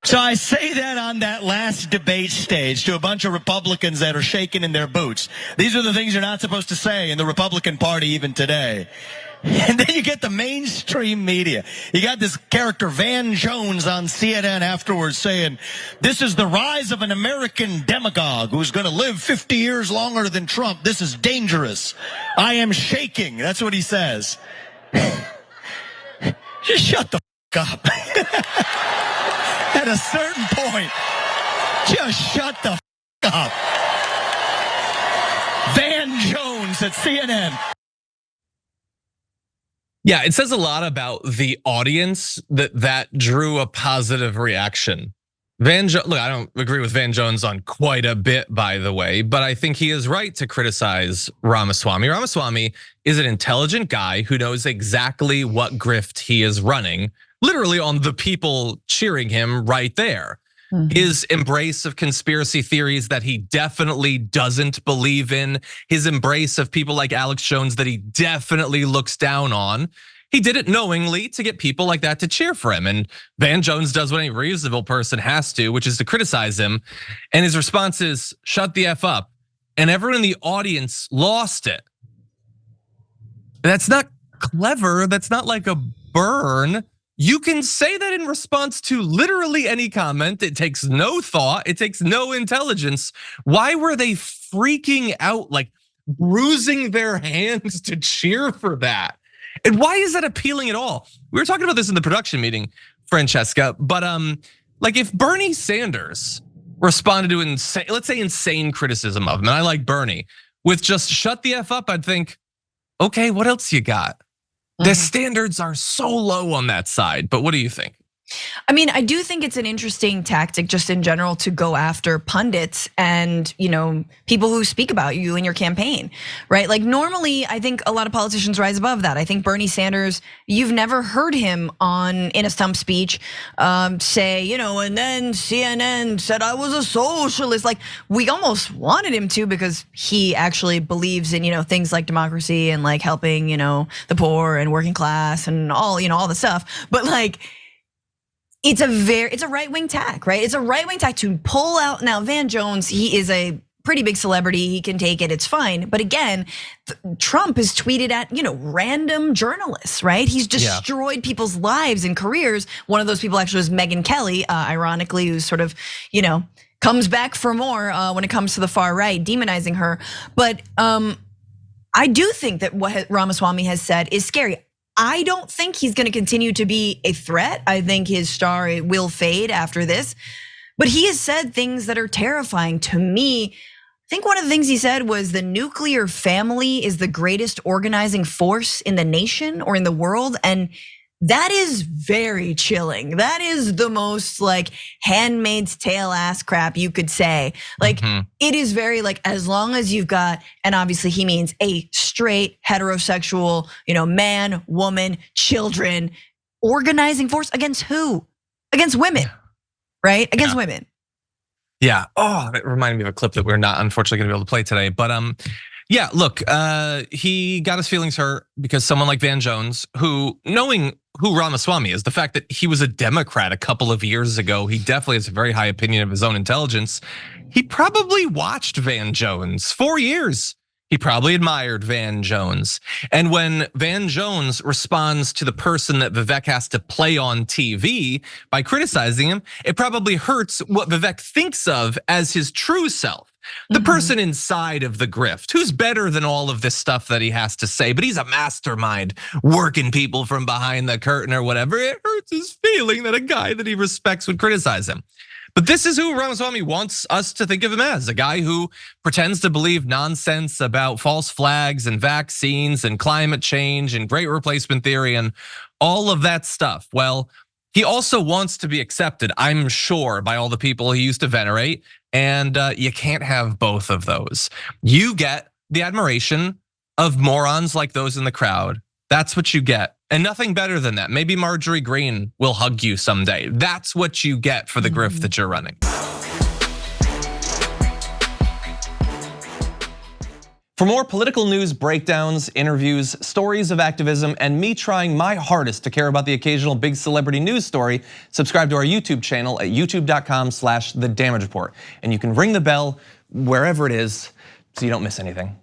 So I say that on that last debate stage to a bunch of Republicans that are shaking in their boots. These are the things you're not supposed to say in the Republican Party even today. And then you get the mainstream media. You got this character, Van Jones, on CNN afterwards saying, this is the rise of an American demagogue who's going to live 50 years longer than Trump. This is dangerous. I am shaking. That's what he says. Just shut the f*** up. At a certain point, just shut the f*** up. Van Jones at CNN. Yeah, it says a lot about the audience that drew a positive reaction. Look, I don't agree with Van Jones on quite a bit, by the way, but I think he is right to criticize Ramaswamy. Ramaswamy is an intelligent guy who knows exactly what grift he is running, literally on the people cheering him right there. His embrace of conspiracy theories that he definitely doesn't believe in, his embrace of people like Alex Jones that he definitely looks down on. He did it knowingly to get people like that to cheer for him. And Van Jones does what any reasonable person has to, which is to criticize him. And his response is, shut the F up. And everyone in the audience lost it. That's not clever. That's not like a burn. You can say that in response to literally any comment. It takes no thought. It takes no intelligence. Why were they freaking out, like bruising their hands to cheer for that? And why is that appealing at all? We were talking about this in the production meeting, Francesca, but like if Bernie Sanders responded to insane, let's say insane criticism of him, and I like Bernie, with just shut the F up, I'd think, okay, what else you got? The standards are so low on that side, but what do you think? I mean, I do think it's an interesting tactic just in general to go after pundits and, people who speak about you in your campaign, right? Like normally, I think a lot of politicians rise above that. I think Bernie Sanders, you've never heard him in a stump speech say, and then CNN said I was a socialist. Like we almost wanted him to because he actually believes in, things like democracy and like helping, the poor and working class and all the stuff. But like, it's a right-wing tack, right? It's a right-wing tack to pull out. Now, Van Jones, he is a pretty big celebrity. He can take it, it's fine. But again, Trump has tweeted at, random journalists, right? He's destroyed people's lives and careers. One of those people actually was Megyn Kelly, ironically, who's sort of, comes back for more when it comes to the far right, demonizing her. But I do think that what Ramaswamy has said is scary. I don't think he's gonna continue to be a threat. I think his star will fade after this. But he has said things that are terrifying to me. I think one of the things he said was the nuclear family is the greatest organizing force in the nation or in the world. And that is very chilling. That is the most like Handmaid's Tale ass crap you could say. Like it is very like, as long as you've got, and obviously he means a straight heterosexual, man, woman, children, organizing force against who? Against women, right? Against women. Yeah, that reminded me of a clip that we're not unfortunately gonna be able to play today. But yeah, look, he got his feelings hurt because someone like Van Jones, who knowing who Ramaswamy is, the fact that he was a Democrat a couple of years ago, he definitely has a very high opinion of his own intelligence. He probably watched Van Jones 4 years. He probably admired Van Jones. And when Van Jones responds to the person that Vivek has to play on TV by criticizing him, it probably hurts what Vivek thinks of as his true self. The person inside of the grift, who's better than all of this stuff that he has to say, but he's a mastermind working people from behind the curtain or whatever. It hurts his feeling that a guy that he respects would criticize him. But this is who Ramaswamy wants us to think of him as, a guy who pretends to believe nonsense about false flags and vaccines and climate change and great replacement theory and all of that stuff. Well, he also wants to be accepted, I'm sure, by all the people he used to venerate. And you can't have both of those. You get the admiration of morons like those in the crowd. That's what you get. And nothing better than that. Maybe Marjorie Greene will hug you someday. That's what you get for the grift that you're running. For more political news breakdowns, interviews, stories of activism, and me trying my hardest to care about the occasional big celebrity news story, subscribe to our YouTube channel at youtube.com/The Damage Report. And you can ring the bell wherever it is so you don't miss anything.